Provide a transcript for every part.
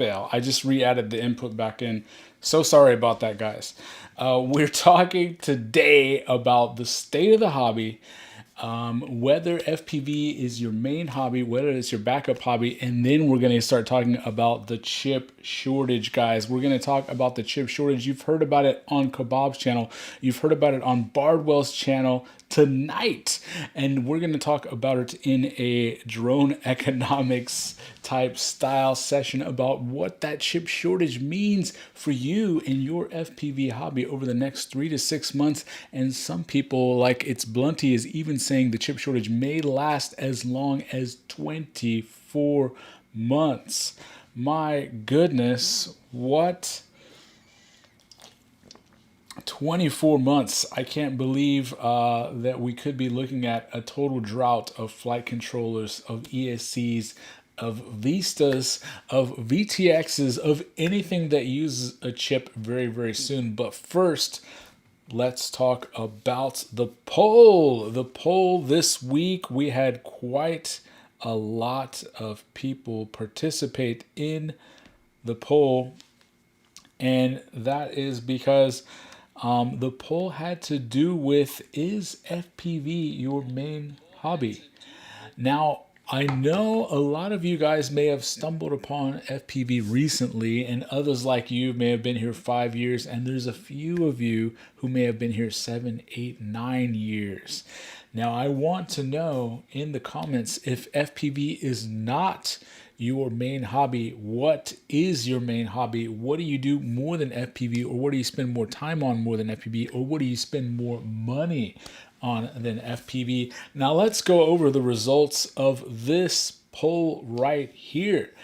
fail. I just re-added the input back in. So sorry about that, guys. We're talking today about the state of the hobby, whether FPV is your main hobby, whether it's your backup hobby, and then we're going to start talking about the chip shortage, guys. We're going to talk about the chip shortage. You've heard about it on Kebab's channel. You've heard about it on Bardwell's channel tonight, and we're going to talk about it in a drone economics type style session about what that chip shortage means for you and your FPV hobby over the next 3 to 6 months. And some people, like it's Blunty, is even saying the chip shortage may last as long as 24 months. My goodness, what 24 months. I can't believe that we could be looking at a total drought of flight controllers, of ESCs, of Vistas, of VTXs, of anything that uses a chip very, very soon. But first, let's talk about the poll. The poll this week, we had quite a lot of people participate in the poll, and that is because the poll had to do with, is FPV your main hobby? Now, I know a lot of you guys may have stumbled upon FPV recently, and others like you may have been here 5 years, and there's a few of you who may have been here 7, 8, 9 years. Now, I want to know in the comments, if FPV is not your main hobby, what is your main hobby? What do you do more than FPV, or what do you spend more time on more than FPV, or what do you spend more money on than FPV? Now let's go over the results of this poll right here.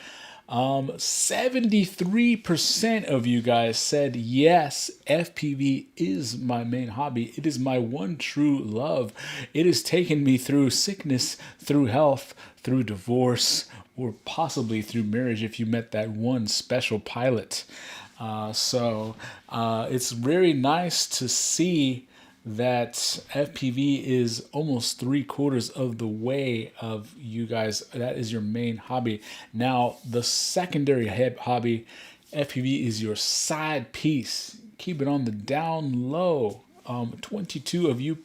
73% of you guys said yes, FPV is my main hobby. It is my one true love. It has taken me through sickness, through health, through divorce, or possibly through marriage if you met that one special pilot. It's very nice to see that FPV is almost 3/4 of the way of you guys. That is your main hobby. Now, the secondary hobby, FPV is your side piece. Keep it on the down low. 22 of you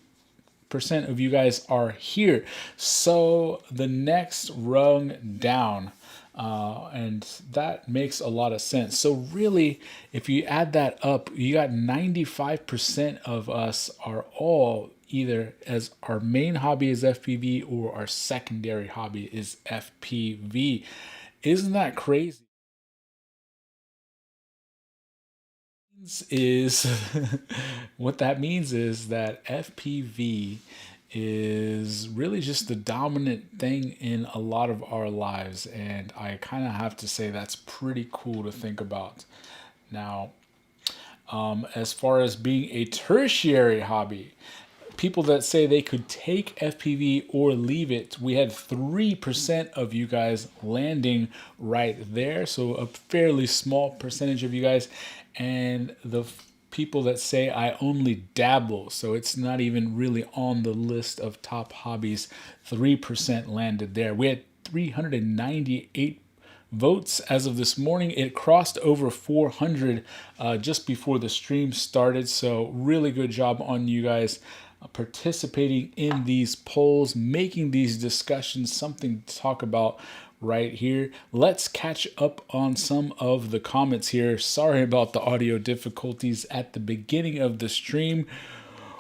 percent of you guys are here. So the next rung down, and that makes a lot of sense. So really, if you add that up, you got 95% of us are all either as our main hobby is FPV or our secondary hobby is FPV. Isn't that crazy? Is what that means is that FPV is really just the dominant thing in a lot of our lives, and I kind of have to say that's pretty cool to think about. Now, as far as being a tertiary hobby, people that say they could take FPV or leave it, we had 3% of you guys landing right there. So a fairly small percentage of you guys. And the people that say I only dabble, so it's not even really on the list of top hobbies, 3% landed there. We had 398 votes as of this morning. It crossed over 400 just before the stream started. So really good job on you guys participating in these polls, making these discussions something to talk about right here. Let's catch up on some of the comments here. Sorry about the audio difficulties at the beginning of the stream.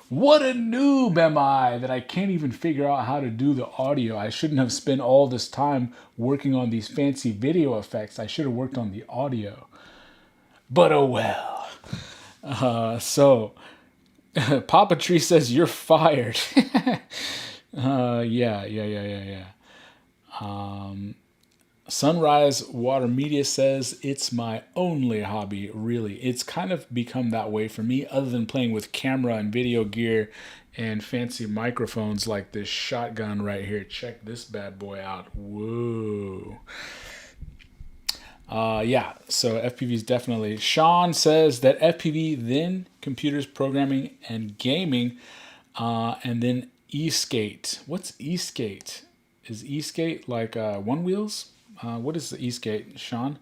What a noob am I that I can't even figure out how to do the audio. I shouldn't have spent all this time working on these fancy video effects. I should have worked on the audio. But oh well. Papa Tree says you're fired. Yeah. Sunrise Water Media says it's my only hobby, really. It's kind of become that way for me, other than playing with camera and video gear and fancy microphones like this shotgun right here. Check this bad boy out. Whoa. Yeah, so FPV is definitely. Sean says that FPV, then computers, programming, and gaming, and then e-skate. What's e-skate? Is e-skate like one wheels? What is the e-skate, Sean?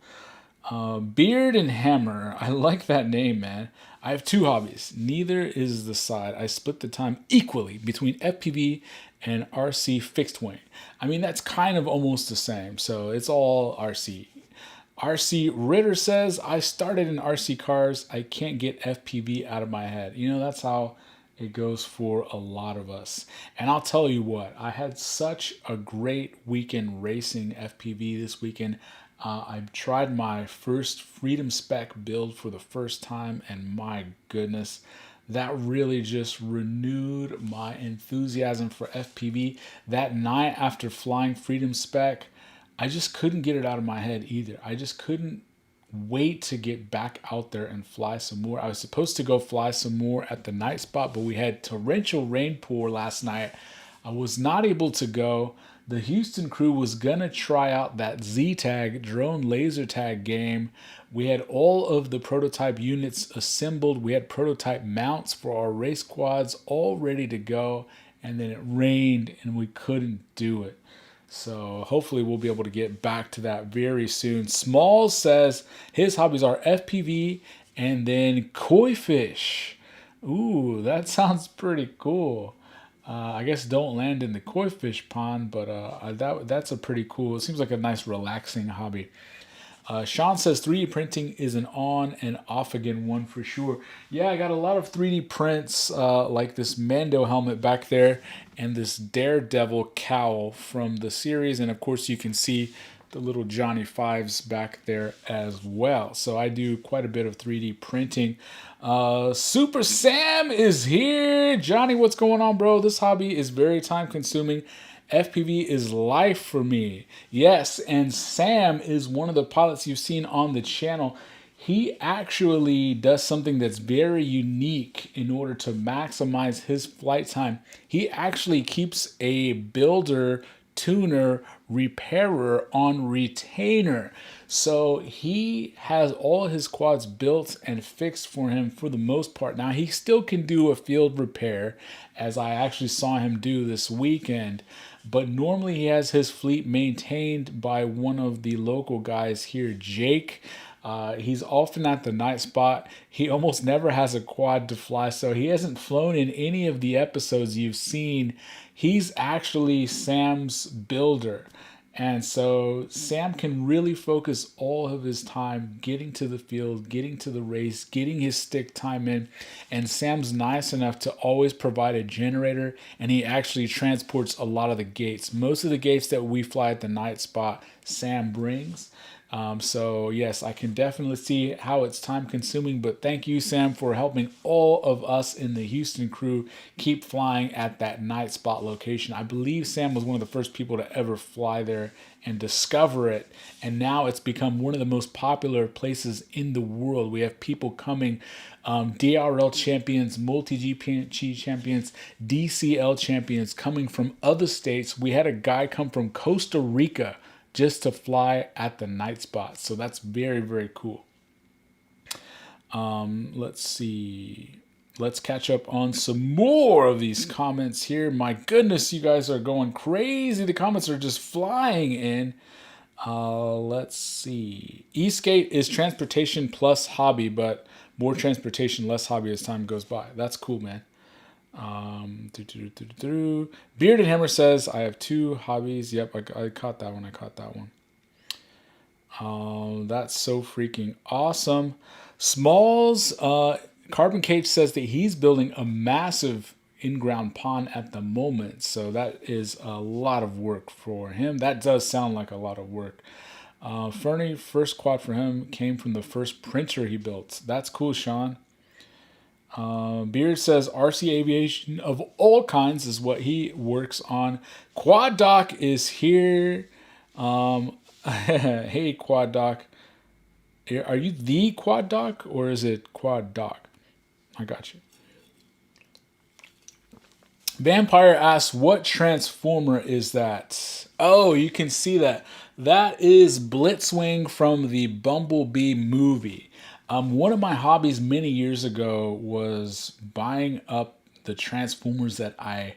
Beard and Hammer. I like that name, man. I have two hobbies. Neither is the side. I split the time equally between FPV and RC fixed wing. I mean, that's kind of almost the same. So it's all RC. RC Ritter says, I started in RC cars. I can't get FPV out of my head. You know, that's how it goes for a lot of us. And I'll tell you what, I had such a great weekend racing FPV this weekend. I tried my first Freedom Spec build for the first time, and my goodness, that really just renewed my enthusiasm for FPV. That night after flying Freedom Spec, I just couldn't get it out of my head either. I just couldn't wait to get back out there and fly some more. I was supposed to go fly some more at the night spot, but we had torrential rainpour last night. I was not able to go. The Houston crew was going to try out that Z-Tag drone laser tag game. We had all of the prototype units assembled. We had prototype mounts for our race quads all ready to go. And then it rained and we couldn't do it. So hopefully we'll be able to get back to that very soon. Smalls says his hobbies are FPV and then koi fish. Ooh, that sounds pretty cool. I guess don't land in the koi fish pond, but that's a pretty cool. It seems like a nice relaxing hobby. Sean says 3D printing is an on and off again one for sure. Yeah, I got a lot of 3D prints like this Mando helmet back there and this Daredevil cowl from the series. And of course you can see the little Johnny Fives back there as well. So I do quite a bit of 3D printing. Super Sam is here. Johnny, what's going on, bro? This hobby is very time consuming. FPV is life for me. Yes, and Sam is one of the pilots you've seen on the channel. He actually does something that's very unique in order to maximize his flight time. He actually keeps a builder, tuner, repairer on retainer. So he has all his quads built and fixed for him for the most part. Now he still can do a field repair, as I actually saw him do this weekend. But normally he has his fleet maintained by one of the local guys here, Jake. He's often at the night spot. He almost never has a quad to fly, so he hasn't flown in any of the episodes you've seen. He's actually Sam's builder. And so Sam can really focus all of his time getting to the field, getting to the race, getting his stick time in. And Sam's nice enough to always provide a generator, and he actually transports a lot of the gates. Most of the gates that we fly at the night spot, Sam brings. So yes, I can definitely see how it's time consuming, but thank you, Sam, for helping all of us in the Houston crew keep flying at that night spot location. I believe Sam was one of the first people to ever fly there and discover it. And now it's become one of the most popular places in the world. We have people coming, DRL champions, multi-GP champions, DCL champions coming from other states. We had a guy come from Costa Rica just to fly at the night spot. So that's very, very cool. Let's see. Let's catch up on some more of these comments here. My goodness, you guys are going crazy. The comments are just flying in. Let's see. Eastgate is transportation plus hobby, but more transportation, less hobby as time goes by. That's cool, man. Bearded Hammer says, I have two hobbies. Yep, I caught that one. That's so freaking awesome. Smalls, Carbon Cage says that he's building a massive in-ground pond at the moment. So that is a lot of work for him. That does sound like a lot of work. Fernie, first quad for him came from the first printer he built. That's cool, Sean. Beard says RC aviation of all kinds is what he works on. Quad Doc is here. Hey, Quad Doc. Are you the Quad Doc or is it Quad Doc? I got you. Vampire asks, what transformer is that? Oh, you can see that. That is Blitzwing from the Bumblebee movie. One of my hobbies many years ago was buying up the Transformers that I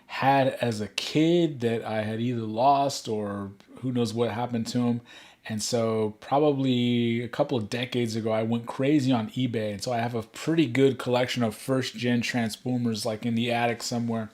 had as a kid that I had either lost or who knows what happened to them. And so probably a couple of decades ago, I went crazy on eBay. And so I have a pretty good collection of first gen Transformers like in the attic somewhere.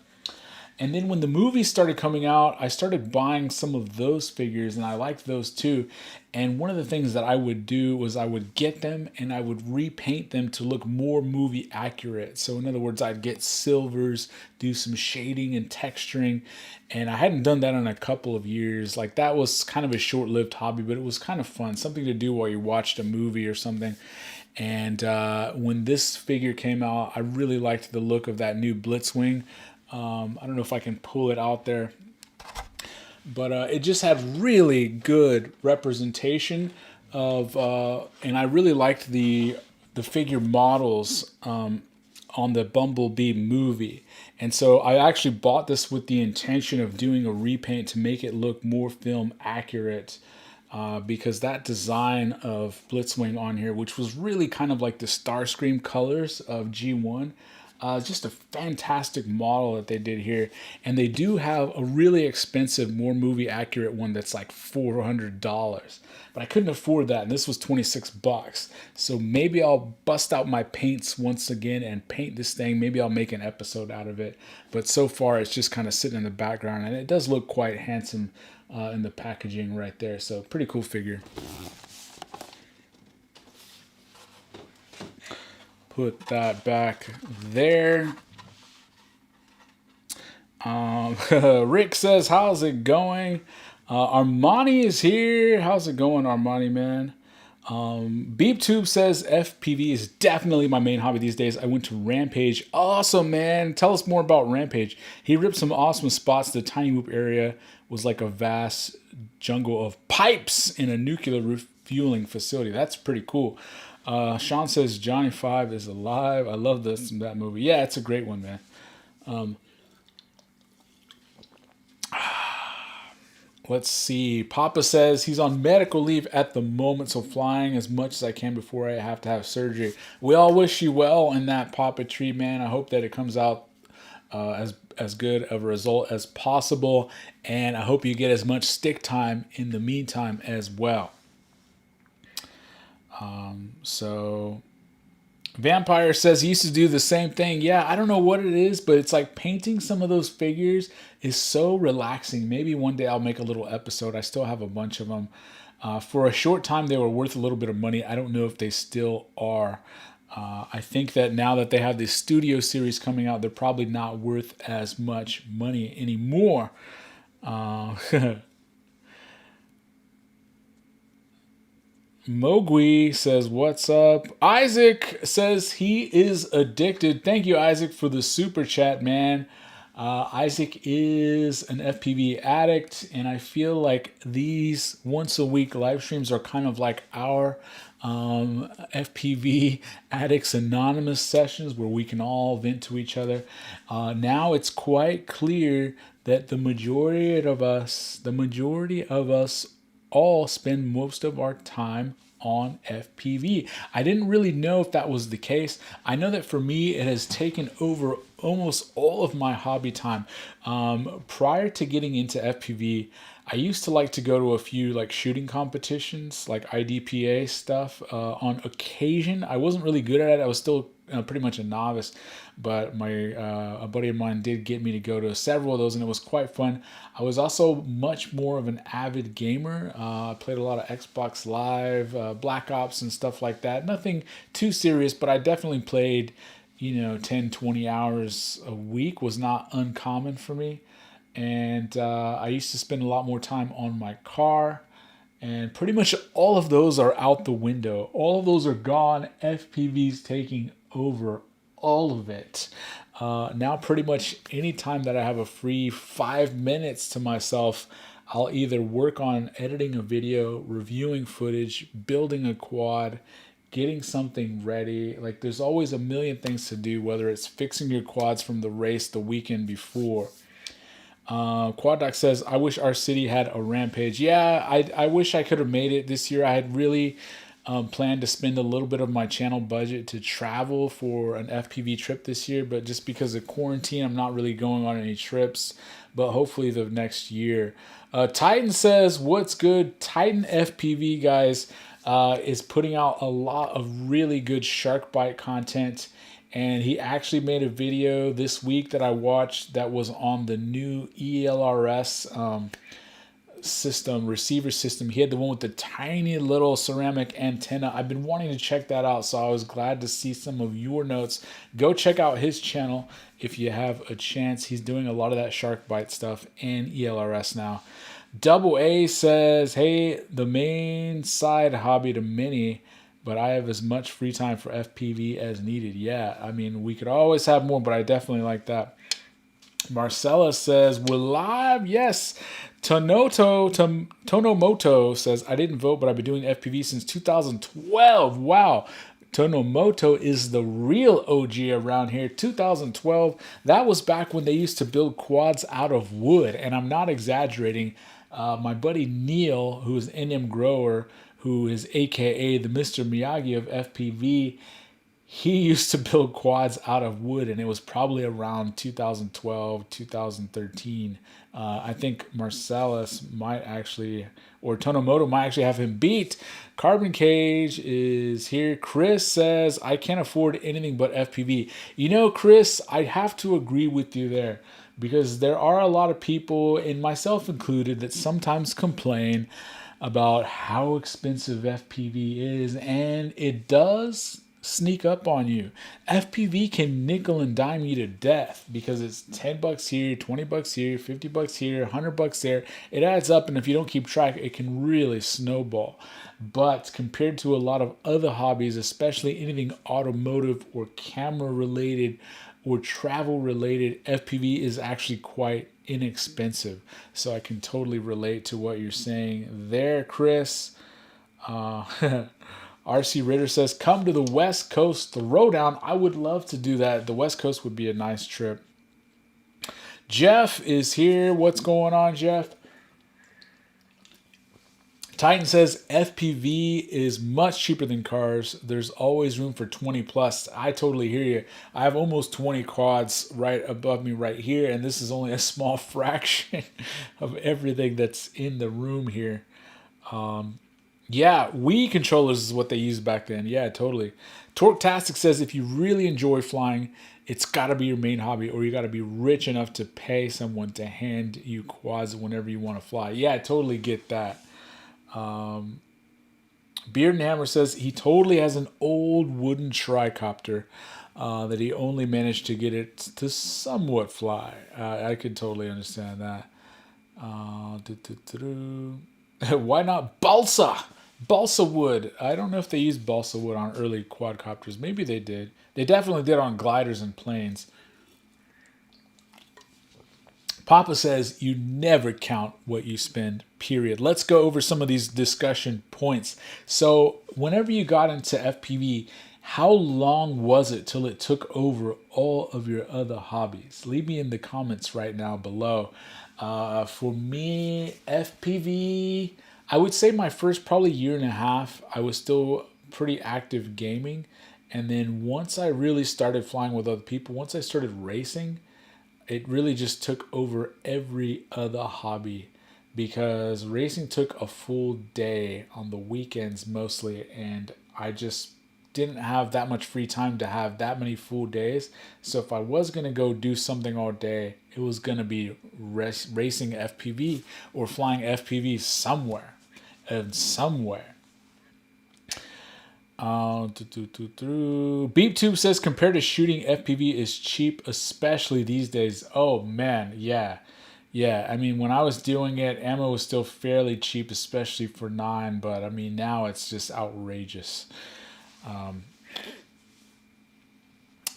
And then when the movies started coming out, I started buying some of those figures and I liked those too. And one of the things that I would do was I would get them and I would repaint them to look more movie accurate. So, in other words, I'd get silvers, do some shading and texturing. And I hadn't done that in a couple of years. Like, that was kind of a short lived hobby, but it was kind of fun. Something to do while you watched a movie or something. And when this figure came out, I really liked the look of that new Blitzwing. I don't know if I can pull it out there, but it just had really good representation of, and I really liked the figure models on the Bumblebee movie. And so I actually bought this with the intention of doing a repaint to make it look more film accurate. Because that design of Blitzwing on here, which was really kind of like the Starscream colors of G1, just a fantastic model that they did here. And they do have a really expensive, more movie accurate one that's like $400. But I couldn't afford that, and this was $26. So maybe I'll bust out my paints once again and paint this thing. Maybe I'll make an episode out of it. But so far, it's just kind of sitting in the background, and it does look quite handsome in the packaging right there. So pretty cool figure. Put that back there. Rick says, how's it going? Armani is here. How's it going, Armani, man? BeepTube says FPV is definitely my main hobby these days. I went to Rampage. Awesome, man. Tell us more about Rampage. He ripped some awesome spots. The Tiny Whoop area was like a vast jungle of pipes in a nuclear refueling facility. That's pretty cool. Sean says Johnny Five is alive. I love that movie. Yeah, it's a great one, man. Let's see. Papa says he's on medical leave at the moment, so flying as much as I can before I have to have surgery. We all wish you well in that, Papa Tree, man. I hope that it comes out as good of a result as possible, and I hope you get as much stick time in the meantime as well. So Vampire says he used to do the same thing. Yeah, I don't know what it is, but it's like painting some of those figures is so relaxing. Maybe one day I'll make a little episode. I still have a bunch of them. For a short time, they were worth a little bit of money. I don't know if they still are. I think that now that they have this studio series coming out, they're probably not worth as much money anymore. Mogui says, what's up? Isaac says he is addicted. Thank you, Isaac, for the super chat, man. Isaac is an FPV addict, and I feel like these once a week live streams are kind of like our FPV Addicts Anonymous sessions where we can all vent to each other. Now it's quite clear that the majority of us all spend most of our time on FPV. I didn't really know if that was the case. I know that for me, it has taken over almost all of my hobby time. Prior to getting into FPV, I used to like to go to a few like shooting competitions, like IDPA stuff on occasion. I wasn't really good at it. I was still pretty much a novice, but a buddy of mine did get me to go to several of those, and it was quite fun. I was also much more of an avid gamer. I played a lot of Xbox Live, Black Ops and stuff like that. Nothing too serious, but I definitely played, 10, 20 hours a week was not uncommon for me. And I used to spend a lot more time on my car. And pretty much all of those are out the window. All of those are gone. FPV's taking over all of it. Now pretty much any time that I have a free 5 minutes to myself, I'll either work on editing a video, reviewing footage, building a quad, getting something ready. Like there's always a million things to do, whether it's fixing your quads from the race the weekend before. Quad Doc says, I wish our city had a Rampage. Yeah, I wish I could have made it this year. I had really plan to spend a little bit of my channel budget to travel for an FPV trip this year, but just because of quarantine, I'm not really going on any trips, but hopefully the next year. Titan says, what's good? Titan FPV, guys, is putting out a lot of really good shark bite content. And he actually made a video this week that I watched that was on the new ELRS system, receiver system. He had the one with the tiny little ceramic antenna. I've been wanting to check that out, so I was glad to see some of your notes. Go check out his channel if you have a chance. He's doing a lot of that shark bite stuff in ELRS now. Double A says, hey, the main side hobby to many, but I have as much free time for FPV as needed. Yeah, I mean, we could always have more, but I definitely like that. Marcella says, we're live. Yes. Tonomoto says, I didn't vote, but I've been doing FPV since 2012. Wow. Tonomoto is the real OG around here. 2012, that was back when they used to build quads out of wood. And I'm not exaggerating. My buddy Neil, who is an NM grower, who is AKA the Mr. Miyagi of FPV, he used to build quads out of wood, and it was probably around 2012, 2013. I think Marcellus might actually, or Tonomoto might actually have him beat. Carbon Cage is here. Chris says, I can't afford anything but FPV. You know, Chris, I have to agree with you there, because there are a lot of people, and myself included, that sometimes complain about how expensive FPV is, and it does sneak up on you. FPV can nickel and dime you to death because it's $10 here, $20 here, $50 here, $100 there. It adds up, and if you don't keep track, it can really snowball. But compared to a lot of other hobbies, especially anything automotive or camera related or travel related, FPV is actually quite inexpensive. So I can totally relate to what you're saying there, Chris. RC Ritter says, come to the West Coast Throwdown. I would love to do that. The West Coast would be a nice trip. Jeff is here. What's going on, Jeff? Titan says, FPV is much cheaper than cars. There's always room for 20 plus. I totally hear you. I have almost 20 quads right above me right here, and this is only a small fraction of everything that's in the room here. Yeah, Wii controllers is what they used back then. Yeah, totally. Torquetastic says, if you really enjoy flying, it's got to be your main hobby, or you got to be rich enough to pay someone to hand you quads whenever you want to fly. Yeah, I totally get that. Beard and Hammer says he totally has an old wooden tricopter that he only managed to get it to somewhat fly. I could totally understand that. Why not balsa? Balsa wood. I don't know if they used balsa wood on early quadcopters. Maybe they did. They definitely did on gliders and planes. Papa says you never count what you spend, period. Let's go over some of these discussion points. So whenever you got into FPV, how long was it till it took over all of your other hobbies? Leave me in the comments right now below. For me, FPV, I would say my first probably year and a half, I was still pretty active gaming. And then once I really started flying with other people, once I started racing, it really just took over every other hobby, because racing took a full day on the weekends mostly, and I just didn't have that much free time to have that many full days. So if I was going to go do something all day, it was going to be racing FPV or flying FPV somewhere. BeepTube says, compared to shooting, FPV is cheap, especially these days. Oh man, yeah. I mean, when I was doing it, ammo was still fairly cheap, especially for 9. But I mean, now it's just outrageous.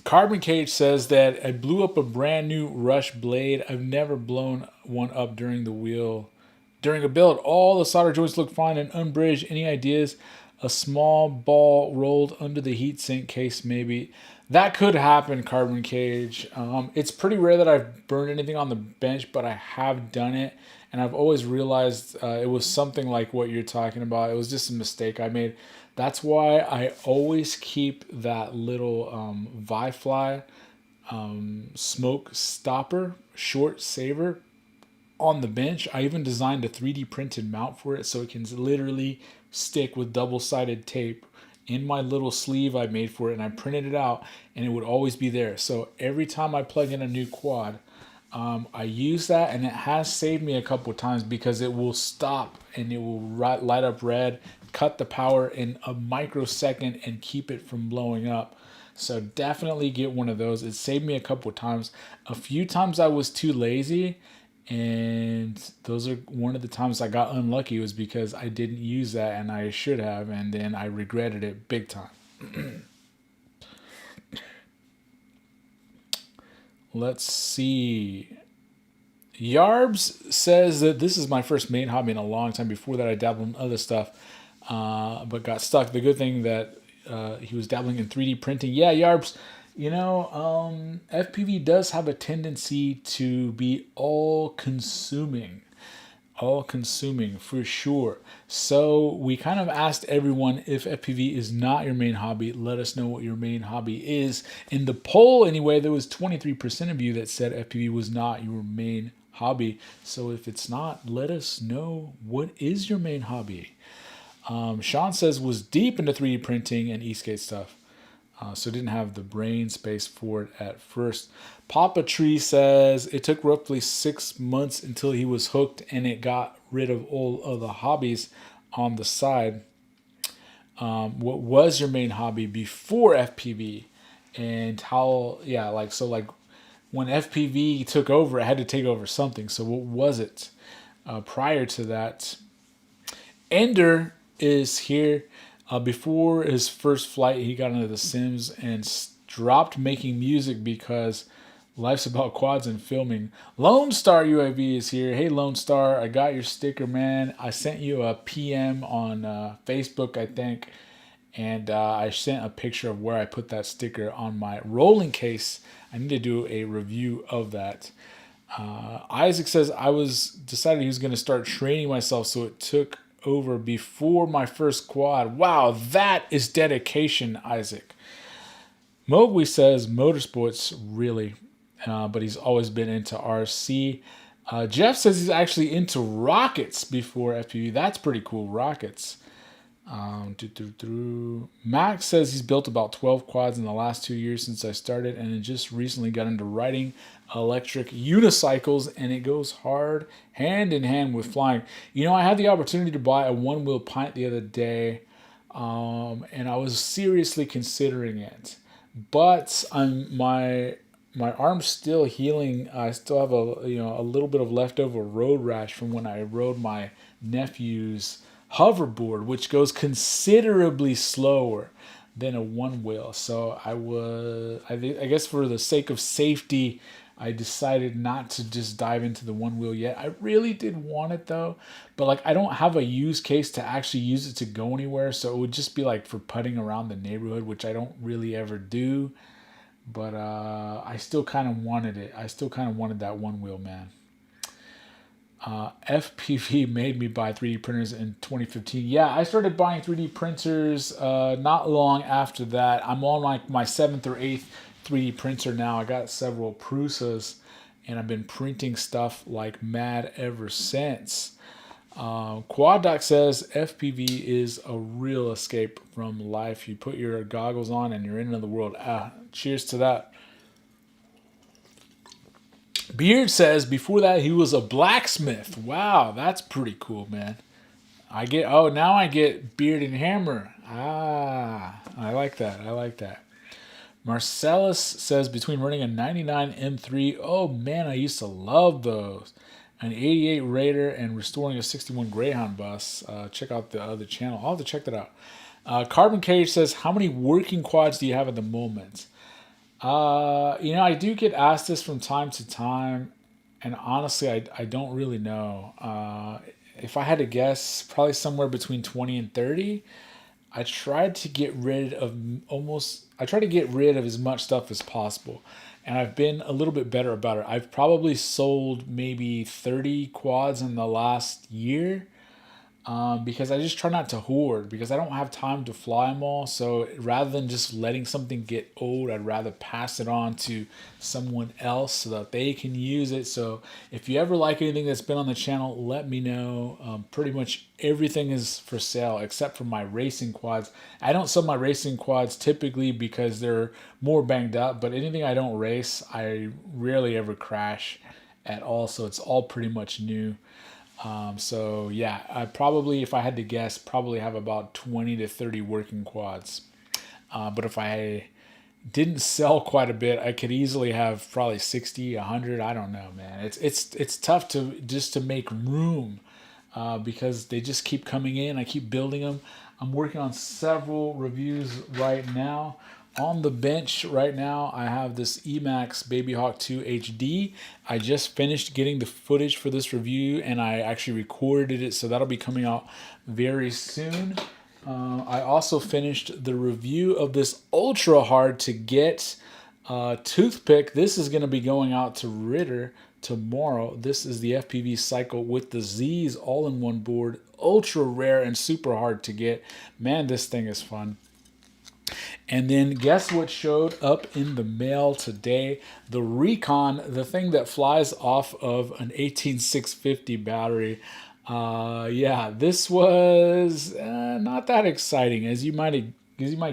Carbon Cage says that I blew up a brand new Rush blade. I've never blown one up during a build. All the solder joints look fine and unbridged. Any ideas? A small ball rolled under the heatsink case, maybe. That could happen, Carbon Cage. It's pretty rare that I've burned anything on the bench, but I have done it. And I've always realized it was something like what you're talking about. It was just a mistake I made. That's why I always keep that little Vifly smoke stopper, short saver on the bench. I even designed a 3D printed mount for it so it can literally stick with double-sided tape in my little sleeve I made for it, and I printed it out, and it would always be there. So every time I plug in a new quad, I use that, and it has saved me a couple of times because it will stop and it will light up red, cut the power in a microsecond, and keep it from blowing up. So definitely get one of those. It saved me a couple of times. A few times I was too lazy, and those are one of the times I got unlucky was because I didn't use that and I should have, and then I regretted it big time. Let's see. Yarbs says that this is my first main hobby in a long time. Before that, I dabbled in other stuff, but got stuck. The good thing that he was dabbling in 3D printing. Yeah, Yarbs, FPV does have a tendency to be all consuming for sure. So we kind of asked everyone, if FPV is not your main hobby, let us know what your main hobby is. In the poll anyway, there was 23% of you that said FPV was not your main hobby. So if it's not, let us know, what is your main hobby. Sean says was deep into 3D printing and e-skate stuff. So didn't have the brain space for it at first. Papa Tree says it took roughly 6 months until he was hooked, and it got rid of all of the hobbies on the side. What was your main hobby before FPV, and how? Yeah, like when FPV took over, it had to take over something. So what was it prior to that? Ender is here. Before his first flight, he got into The Sims and dropped making music because life's about quads and filming. Lone Star UAV is here. Hey, Lone Star, I got your sticker, man. I sent you a PM on Facebook, I think, and I sent a picture of where I put that sticker on my rolling case. I need to do a review of that. Isaac says I was decided he was going to start training myself, so it took over before my first quad. Wow, that is dedication, Isaac. Mowgli says motorsports, really, but he's always been into RC. Jeff says he's actually into rockets before FPV. That's pretty cool, rockets. Max says he's built about 12 quads in the last 2 years since I started, and just recently got into riding electric unicycles, and it goes hand in hand with flying. I had the opportunity to buy a one-wheel pint the other day, and I was seriously considering it, but my arm's still healing. I still have a little bit of leftover road rash from when I rode my nephew's hoverboard, which goes considerably slower than a one wheel. So I guess for the sake of safety, I decided not to just dive into the one wheel yet. I really did want it though, but I don't have a use case to actually use it to go anywhere. So it would just be for putting around the neighborhood, which I don't really ever do. But I still kind of wanted it. I still kind of wanted that one wheel, man. FPV made me buy 3D printers in 2015. Yeah, I started buying 3D printers not long after that. I'm on my 7th or 8th 3D printer now. I got several Prusas, and I've been printing stuff like mad ever since. Quad Doc says FPV is a real escape from life. You put your goggles on and you're into the world. Cheers to that. Beard says before that he was a blacksmith. Wow, that's pretty cool, man. Now I get Beard and Hammer. I like that. Marcellus says between running a 99 M3, oh man, I used to love those. An 88 Raider and restoring a 61 Greyhound bus. Check out the other channel. I'll have to check that out. Carbon Cage says, how many working quads do you have at the moment? I do get asked this from time to time, and honestly, I don't really know. If I had to guess, probably somewhere between 20 and 30. I tried to get rid of as much stuff as possible, and I've been a little bit better about it. I've probably sold maybe 30 quads in the last year. because I just try not to hoard because I don't have time to fly them all. So rather than just letting something get old, I'd rather pass it on to someone else so that they can use it. So if you ever like anything that's been on the channel, let me know. Pretty much everything is for sale except for my racing quads. I don't sell my racing quads typically because they're more banged up, but anything I don't race, I rarely ever crash at all. So it's all pretty much new. So yeah, I probably, if I had to guess, probably have about 20 to 30 working quads. But if I didn't sell quite a bit, I could easily have probably 60, 100. I don't know, man. It's tough to just to make room because they just keep coming in. I keep building them. I'm working on several reviews right now. On the bench right now, I have this Emax Baby Hawk 2 HD. I just finished getting the footage for this review and I actually recorded it, so that'll be coming out very soon. I also finished the review of this ultra hard to get toothpick. This is going to be going out to Ritter tomorrow. This is the FPV Cycle with the Z's all-in-one board. Ultra rare and super hard to get. Man, this thing is fun. And then guess what showed up in the mail today? The Recon, the thing that flies off of an 18650 battery. Yeah, this was not that exciting. As you might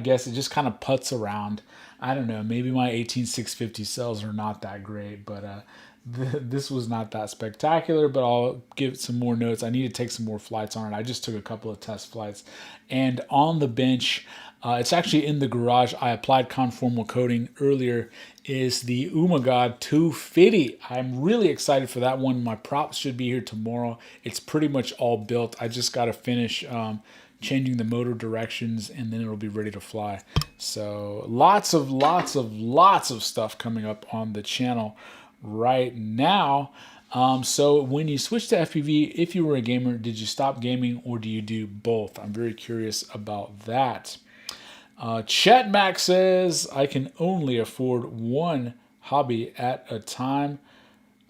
guess, it just kind of putts around. I don't know, maybe my 18650 cells are not that great, but this was not that spectacular, but I'll give some more notes. I need to take some more flights on it. I just took a couple of test flights. And on the bench, it's actually in the garage. I applied conformal coating earlier, is the Umagod 250. I'm really excited for that one. My props should be here tomorrow. It's pretty much all built. I just got to finish changing the motor directions and then it'll be ready to fly. So lots of stuff coming up on the channel right now. So when you switch to FPV, if you were a gamer, did you stop gaming or do you do both? I'm very curious about that. Chet Mac says, I can only afford one hobby at a time.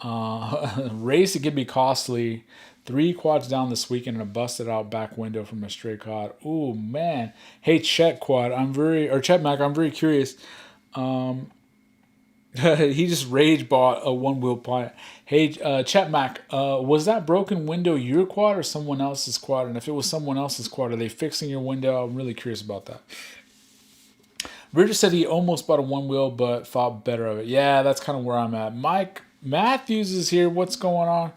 Race, it can be costly. 3 quads down this weekend and a busted out back window from a stray quad. Oh man. Hey Chet Mac, I'm very curious. He just rage bought a one-wheel pilot. Hey, Chet Mac, was that broken window your quad or someone else's quad? And if it was someone else's quad, are they fixing your window? I'm really curious about that. Richard said he almost bought a one-wheel but thought better of it. Yeah, that's kind of where I'm at. Mike Matthews is here. What's going on?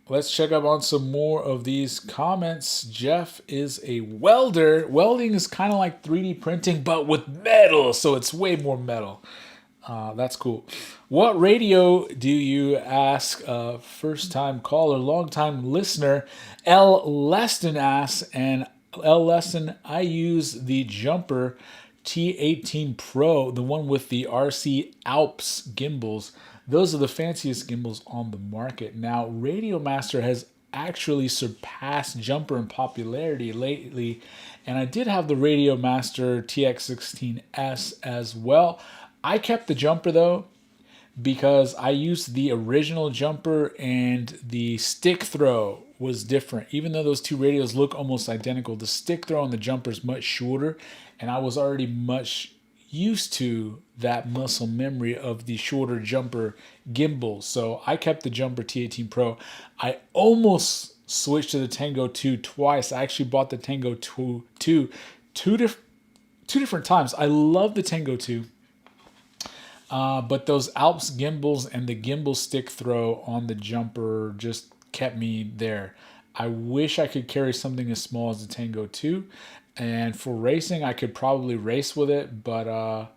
Let's check up on some more of these comments. Jeff is a welder. Welding is kind of like 3D printing, but with metal, so it's way more metal. That's cool. What radio do you ask? First-time caller, long-time listener, L. Leston asks, and L. Leston, I use the Jumper T18 Pro, the one with the RC Alps gimbals. Those are the fanciest gimbals on the market. Now, Radio Master has actually surpassed Jumper in popularity lately, and I did have the Radio Master TX16S as well. I kept the Jumper though because I used the original Jumper and the stick throw was different. Even though those two radios look almost identical, the stick throw on the Jumper is much shorter, and I was already much used to that muscle memory of the shorter Jumper gimbals. So I kept the Jumper T18 Pro. I almost switched to the Tango 2 twice. I actually bought the Tango 2 two different times. I love the Tango 2. But those Alps gimbals and the gimbal stick throw on the Jumper just kept me there. I wish I could carry something as small as the Tango 2. And for racing, I could probably race with it. But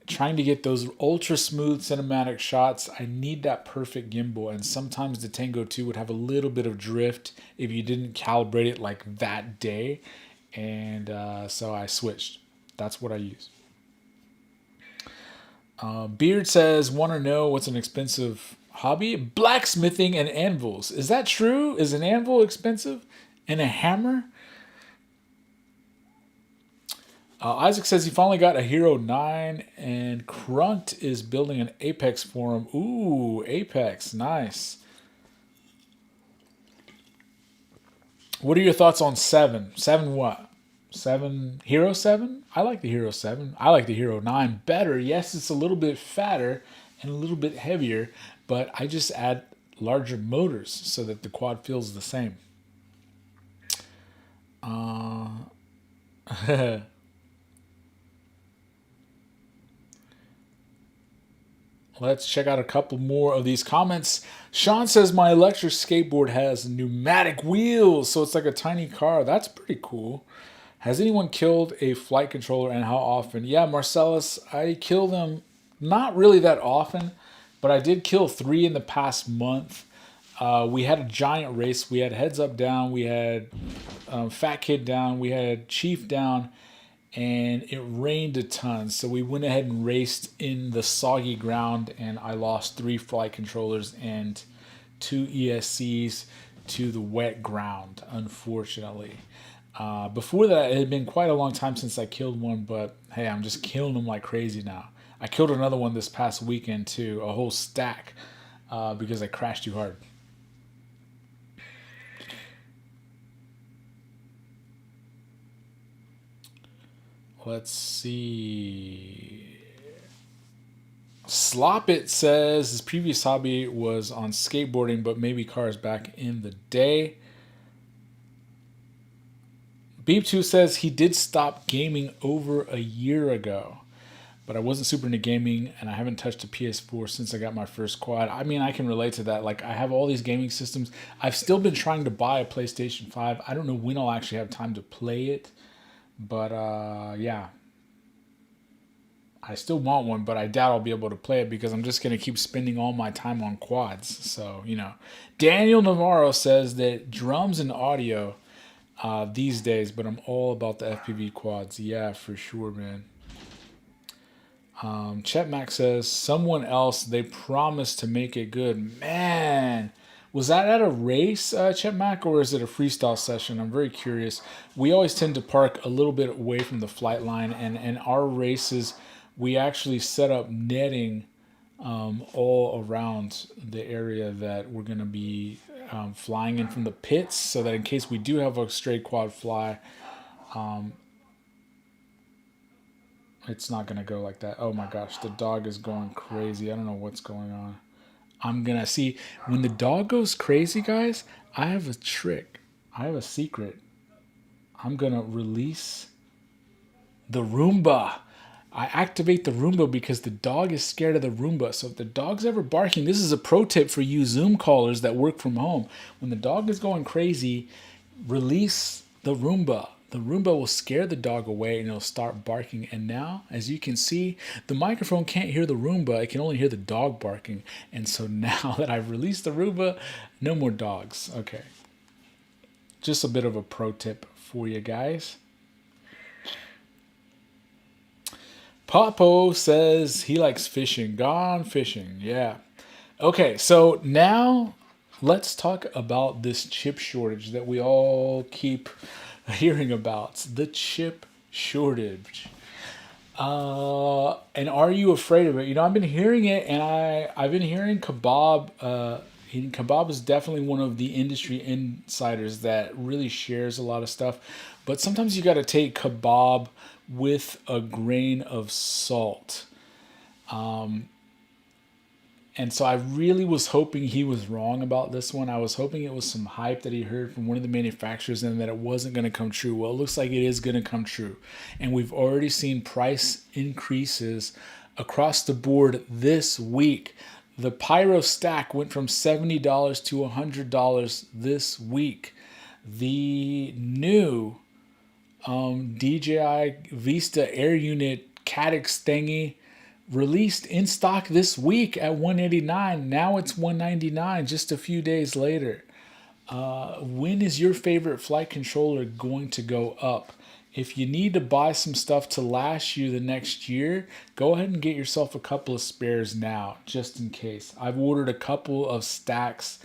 trying to get those ultra smooth cinematic shots, I need that perfect gimbal. And sometimes the Tango 2 would have a little bit of drift if you didn't calibrate it like that day. And so I switched. That's what I use. Beard says, want to know what's an expensive hobby? Blacksmithing and anvils. Is that true? Is an anvil expensive? And a hammer? Isaac says he finally got a Hero 9, and Crunt is building an Apex for him. Ooh, Apex. Nice. What are your thoughts on 7? 7 what? 7 Hero 7? I like the Hero 7. I like the Hero 9 better. Yes, it's a little bit fatter and a little bit heavier, but I just add larger motors so that the quad feels the same. Let's check out a couple more of these comments. Sean says my electric skateboard has pneumatic wheels, so it's like a tiny car. That's pretty cool. Has anyone killed a flight controller and how often? Yeah, Marcellus, I kill them not really that often, but I did kill 3 in the past month. We had a giant race. We had Heads Up down, we had Fat Kid down, we had Chief down, and it rained a ton. So we went ahead and raced in the soggy ground, and I lost 3 flight controllers and 2 ESCs to the wet ground, unfortunately. Before that, it had been quite a long time since I killed one, but hey, I'm just killing them like crazy now. I killed another one this past weekend too, a whole stack, because I crashed too hard. Let's see. Slop It says his previous hobby was on skateboarding, but maybe cars back in the day. Beep2 says he did stop gaming over a year ago, but I wasn't super into gaming and I haven't touched a PS4 since I got my first quad. I mean, I can relate to that. Like, I have all these gaming systems. I've still been trying to buy a PlayStation 5. I don't know when I'll actually have time to play it, but yeah. I still want one, but I doubt I'll be able to play it because I'm just going to keep spending all my time on quads. So, you know. Daniel Navarro says that drums and audio these days, but I'm all about the FPV quads. Yeah, for sure, man. Chet Mac says, someone else, they promised to make it good. Man, was that at a race, Chet Mac, or is it a freestyle session? I'm very curious. We always tend to park a little bit away from the flight line, and our races, we actually set up netting all around the area that we're going to be flying in from the pits, so that in case we do have a straight quad fly, it's not going to go like that. Oh my gosh, the dog is going crazy. I don't know what's going on. I'm going to see, when the dog goes crazy, guys, I have a trick. I have a secret. I'm going to release the Roomba. I activate the Roomba because the dog is scared of the Roomba. So if the dog's ever barking, this is a pro tip for you Zoom callers that work from home. When the dog is going crazy, release the Roomba. The Roomba will scare the dog away and it'll start barking. And now, as you can see, the microphone can't hear the Roomba. It can only hear the dog barking. And so now that I've released the Roomba, no more dogs. Okay. Just a bit of a pro tip for you guys. Papo says he likes fishing. Gone fishing. Yeah. Okay, so now let's talk about this chip shortage that we all keep hearing about. The chip shortage. And are you afraid of it? You know, I've been hearing it, and I've been hearing Kebab. Kebab is definitely one of the industry insiders that really shares a lot of stuff. But sometimes you got to take Kebab with a grain of salt. And so I really was hoping he was wrong about this one. I was hoping it was some hype that he heard from one of the manufacturers and that it wasn't going to come true. Well, it looks like it is going to come true. And we've already seen price increases across the board this week. The Pyro stack went from $70 to $100 this week. The new DJI Vista Air Unit Caddx thingy released in stock this week at $189. Now it's $199 just a few days later. When is your favorite flight controller going to go up? If you need to buy some stuff to last you the next year, go ahead and get yourself a couple of spares now, just in case. I've ordered a couple of stacks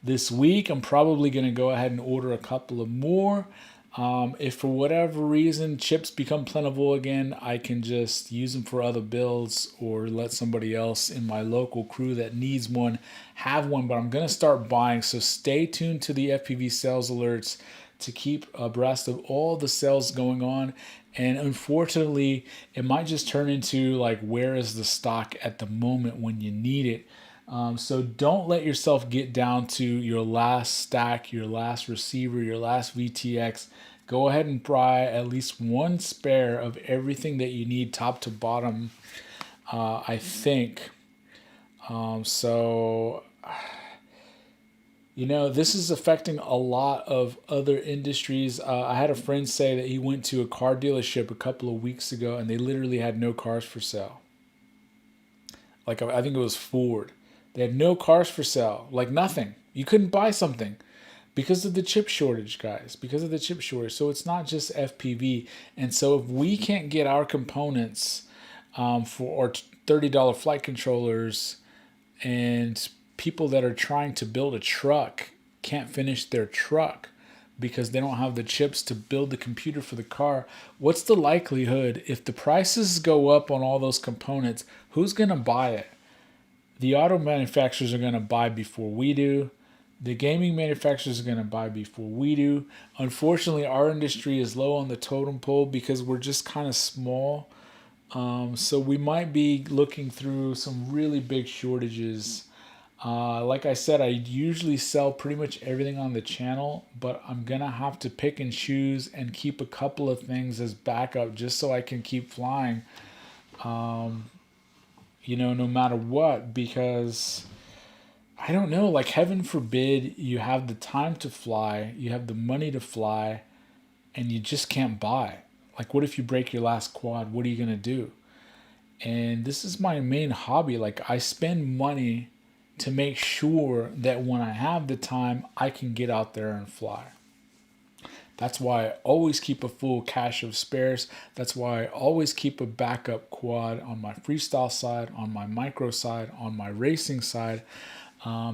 this week. I'm probably going to go ahead and order a couple of more. If for whatever reason chips become plentiful again, I can just use them for other builds or let somebody else in my local crew that needs one have one. But I'm going to start buying. So stay tuned to the FPV sales alerts to keep abreast of all the sales going on. And unfortunately, it might just turn into like, where is the stock at the moment when you need it? So don't let yourself get down to your last stack, your last receiver, your last VTX. Go ahead and buy at least one spare of everything that you need, top to bottom, I think. So, this is affecting a lot of other industries. I had a friend say that he went to a car dealership a couple of weeks ago and they literally had no cars for sale. Like, I think it was Ford. They had no cars for sale, like nothing. You couldn't buy something because of the chip shortage, guys, because of the chip shortage. So it's not just FPV. And so if we can't get our components for our $30 flight controllers, and people that are trying to build a truck can't finish their truck because they don't have the chips to build the computer for the car, what's the likelihood if the prices go up on all those components, who's going to buy it? The auto manufacturers are going to buy before we do. The gaming manufacturers are going to buy before we do. Unfortunately, our industry is low on the totem pole because we're just kind of small. So we might be looking through some really big shortages. Like I said, I usually sell pretty much everything on the channel, but I'm going to have to pick and choose and keep a couple of things as backup just so I can keep flying, no matter what, because I don't know, like heaven forbid you have the time to fly, you have the money to fly, and you just can't buy. Like, what if you break your last quad? What are you going to do? And this is my main hobby. Like, I spend money to make sure that when I have the time, I can get out there and fly. That's why I always keep a full cache of spares. That's why I always keep a backup quad on my freestyle side, on my micro side, on my racing side,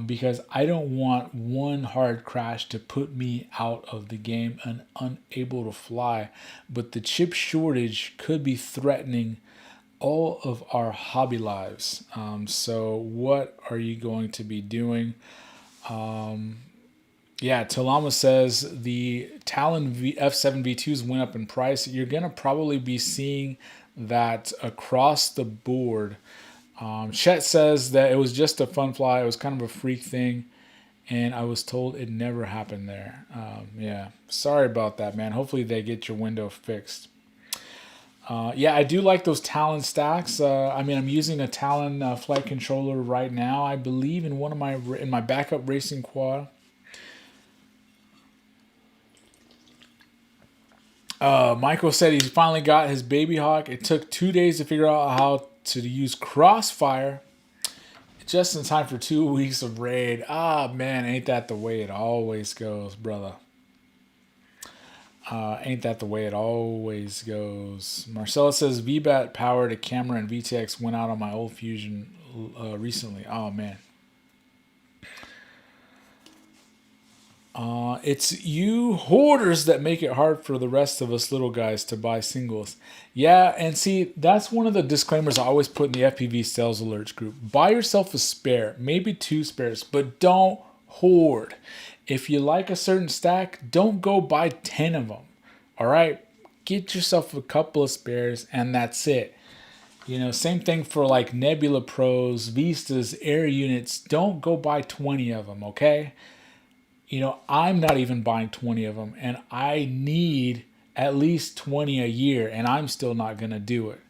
because I don't want one hard crash to put me out of the game and unable to fly. But the chip shortage could be threatening all of our hobby lives. So what are you going to be doing? Yeah, Talama says the Talon F7 V2s went up in price. You're going to probably be seeing that across the board. Chet says that it was just a fun fly. It was kind of a freak thing. And I was told it never happened there. Yeah, sorry about that, man. Hopefully they get your window fixed. Yeah, I do like those Talon stacks. I'm using a Talon flight controller right now. I believe in in my backup racing quad. Michael said he finally got his baby hawk. It took 2 days to figure out how to use crossfire, just in time for 2 weeks of raid. Ah, man, ain't that the way it always goes, brother? Ain't that the way it always goes? Marcella says VBAT powered a camera and VTX went out on my old Fusion recently. Oh, man. It's you hoarders that make it hard for the rest of us little guys to buy singles. Yeah, and see, that's one of the disclaimers I always put in the FPV sales alerts group. Buy yourself a spare, maybe 2 spares, but don't hoard. If you like a certain stack, don't go buy 10 of them. All right? Get yourself a couple of spares, and that's it. Same thing for like Nebula Pros, Vistas, Air Units. Don't go buy 20 of them, okay? I'm not even buying 20 of them, and I need at least 20 a year, and I'm still not going to do it.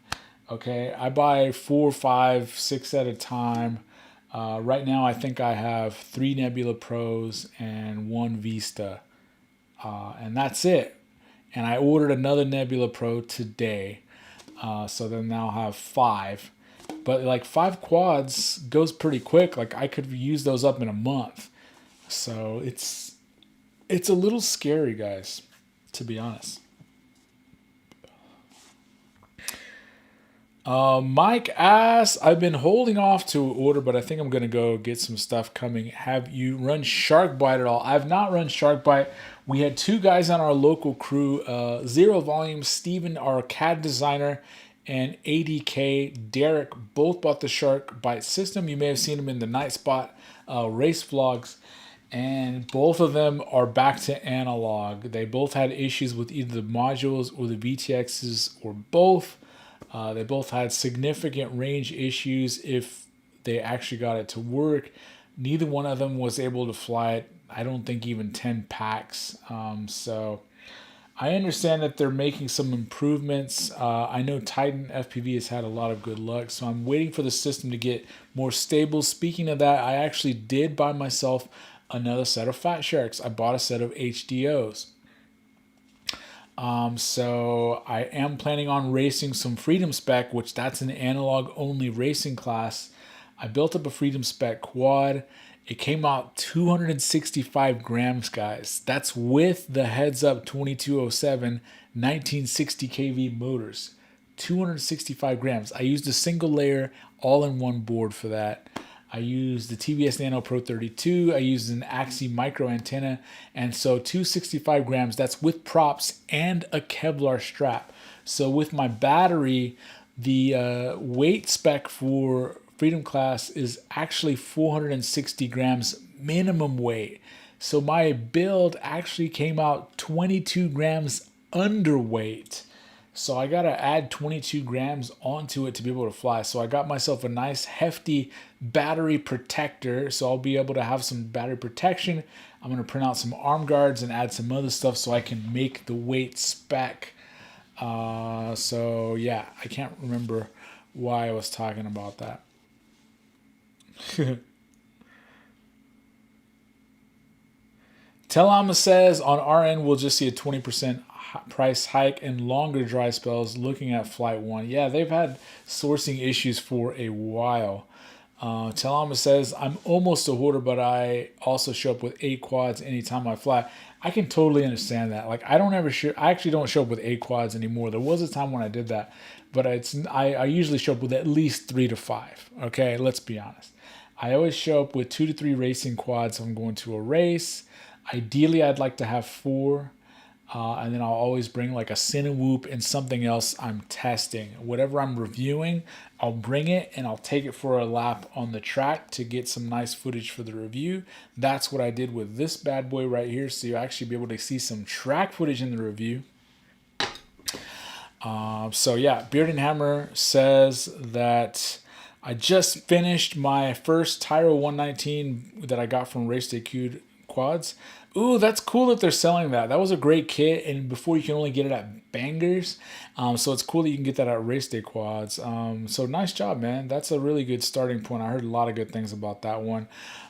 Okay, I buy 4, 5, 6 at a time. Right now, I think I have 3 Nebula Pros and 1 Vista, and that's it. And I ordered another Nebula Pro today, so then now I have 5. But like 5 quads goes pretty quick. Like I could use those up in a month. So it's a little scary, guys, to be honest. Mike asks, I've been holding off to order, but I think I'm gonna go get some stuff coming. Have you run Shark Bite at all? I've not run Shark Bite. We had two guys on our local crew, Zero Volume, Steven, our CAD designer, and ADK, Derek, both bought the Shark Bite system. You may have seen them in the Night Spot race vlogs. And both of them are back to analog. They both had issues with either the modules or the VTXs or both. They both had significant range issues if they actually got it to work. Neither one of them was able to fly it, I don't think, even 10 packs. So I understand that they're making some improvements. I know Titan FPV has had a lot of good luck, so I'm waiting for the system to get more stable. Speaking of that, I actually did buy myself another set of Fat Sharks. I bought a set of HDOs. So I am planning on racing some Freedom Spec, which that's an analog only racing class. I built up a Freedom Spec quad. It came out 265 grams, guys. That's with the heads up 2207 1960 kV motors. 265 grams. I used a single layer all in one board for that. I used the TVS Nano Pro 32. I used an Axie micro antenna. And so 265 grams, that's with props and a Kevlar strap. So with my battery, the weight spec for Freedom Class is actually 460 grams minimum weight. So my build actually came out 22 grams underweight. So I got to add 22 grams onto it to be able to fly. So I got myself a nice hefty battery protector. So I'll be able to have some battery protection. I'm going to print out some arm guards and add some other stuff so I can make the weight spec. So yeah, I can't remember why I was talking about that. Telama says on our end, we'll just see a 20% price hike and longer dry spells looking at Flight 1. Yeah, they've had sourcing issues for a while. Telama says, I'm almost a hoarder, but I also show up with 8 quads anytime I fly. I can totally understand that. Like, I actually don't show up with 8 quads anymore. There was a time when I did that, but I usually show up with at least 3 to 5. Okay, let's be honest. I always show up with 2 to 3 racing quads if I'm going to a race. Ideally, I'd like to have 4. And then I'll always bring like a Cinewhoop and something else I'm testing. Whatever I'm reviewing, I'll bring it and I'll take it for a lap on the track to get some nice footage for the review. That's what I did with this bad boy right here. So you'll actually be able to see some track footage in the review. So yeah, Beard and Hammer says that I just finished my first Tyro 119 that I got from Race Day Q'd quads. Ooh, that's cool that they're selling that. That was a great kit, and before you can only get it at Bangers. So it's cool that you can get that at Race Day Quads. So nice job, man. That's a really good starting point. I heard a lot of good things about that one.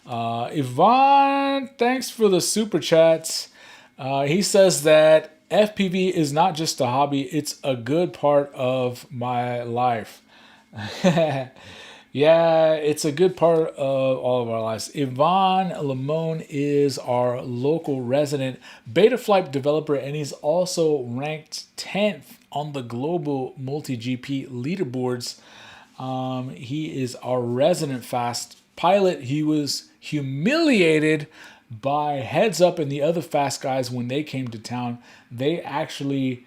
Yvonne, thanks for the super chats. He says that FPV is not just a hobby, it's a good part of my life. Yeah, it's a good part of all of our lives. Yvonne Lamone is our local resident Betaflight developer, and he's also ranked 10th on the global multi-GP leaderboards. He is our resident fast pilot. He was humiliated by Heads Up and the other fast guys when they came to town. They actually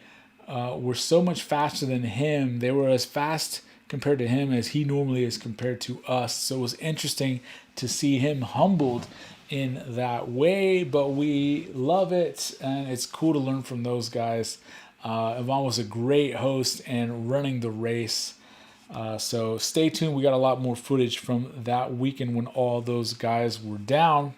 were so much faster than him. They were as fast compared to him as he normally is compared to us. So it was interesting to see him humbled in that way, but we love it and it's cool to learn from those guys. Yvonne was a great host and running the race. So stay tuned. We got a lot more footage from that weekend when all those guys were down.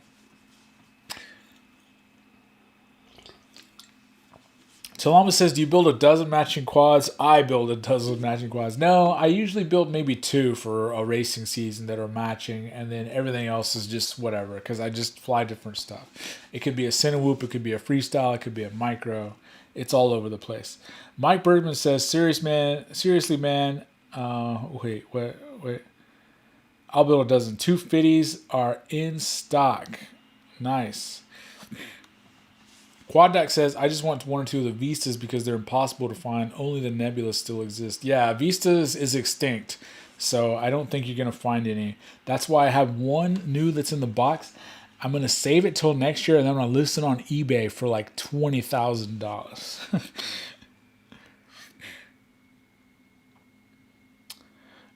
Talama says, do you build a dozen matching quads? I build a dozen matching quads. No, I usually build maybe 2 for a racing season that are matching, and then everything else is just whatever, because I just fly different stuff. It could be a Cinewhoop, it could be a freestyle, it could be a micro. It's all over the place. Mike Bergman says, seriously, man. Wait. I'll build a dozen. 250s are in stock. Nice. Quad Deck says, I just want one or two of the Vistas because they're impossible to find. Only the Nebula still exist. Yeah, Vistas is extinct. So I don't think you're going to find any. That's why I have one new that's in the box. I'm going to save it till next year, and then I'm going to list it on eBay for like $20,000.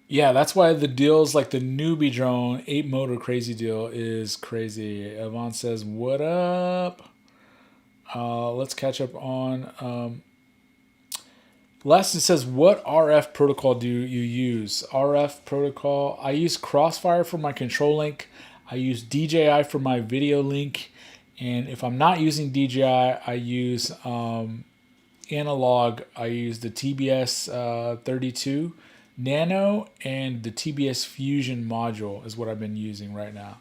Yeah, that's why the deals like the newbie drone 8 motor crazy deal is crazy. Yvonne says, what up? Let's catch up on. Lesson says, what RF protocol do you use? RF protocol. I use Crossfire for my control link. I use DJI for my video link. And if I'm not using DJI, I use analog. I use the TBS 32 Nano and the TBS Fusion module is what I've been using right now.